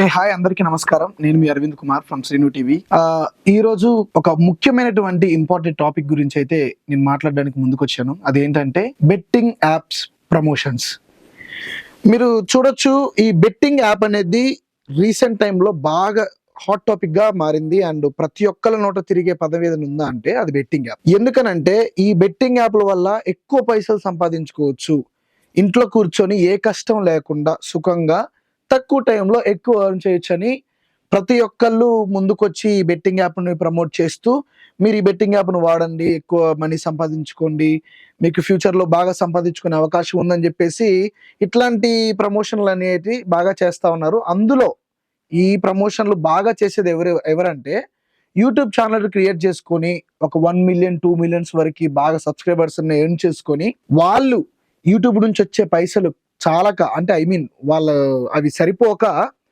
Hi అందరికీ నమస్కారం. నేను మీ అరవింద్ కుమార్ ఫ్రమ్ శ్రీను టీవీ. ఈ రోజు ఒక ముఖ్యమైనటువంటి ఇంపార్టెంట్ టాపిక్ గురించి అయితే నేను మాట్లాడడానికి ముందుకొచ్చాను. అదేంటంటే బెట్టింగ్ యాప్స్ ప్రమోషన్స్. మీరు చూడొచ్చు, ఈ బెట్టింగ్ యాప్ అనేది రీసెంట్ టైంలో బాగా హాట్ టాపిక్ గా మారింది. అండ్ ప్రతి ఒక్కళ్ళ నోట తిరిగే పదం ఏదైనా ఉందా అంటే అది బెట్టింగ్ యాప్. ఎందుకనంటే ఈ బెట్టింగ్ యాప్ల వల్ల ఎక్కువ పైసలు సంపాదించుకోవచ్చు. ఇంట్లో కూర్చొని ఏ కష్టం లేకుండా సుఖంగా తక్కువ టైంలో ఎక్కువ ఎర్న్ చేయొచ్చని ప్రతి ఒక్కళ్ళు ముందుకొచ్చి ఈ బెట్టింగ్ యాప్‌ని ప్రమోట్ చేస్తూ, మీరు ఈ బెట్టింగ్ యాప్‌ని వాడండి, ఎక్కువ మనీ సంపాదించుకోండి, మీకు ఫ్యూచర్‌లో బాగా సంపాదించుకునే అవకాశం ఉందని జెప్పేసి ఇట్లాంటి ప్రమోషన్‌లనేటివి బాగా చేస్తా ఉన్నారు. అందులో ఈ ప్రమోషన్‌లు బాగా చేసేది ఎవరంటే యూట్యూబ్ ఛానెల్ క్రియేట్ చేసుకొని ఒక 1,000,000, 2,000,000 వరకి బాగా సబ్‌స్క్రైబర్స్‌ని ఎర్న్ చేసుకొని, వాళ్ళు యూట్యూబ్ నుంచి వచ్చే పైసలు చాలక, అంటే ఐ మీన్ వాళ్ళ అవి సరిపోక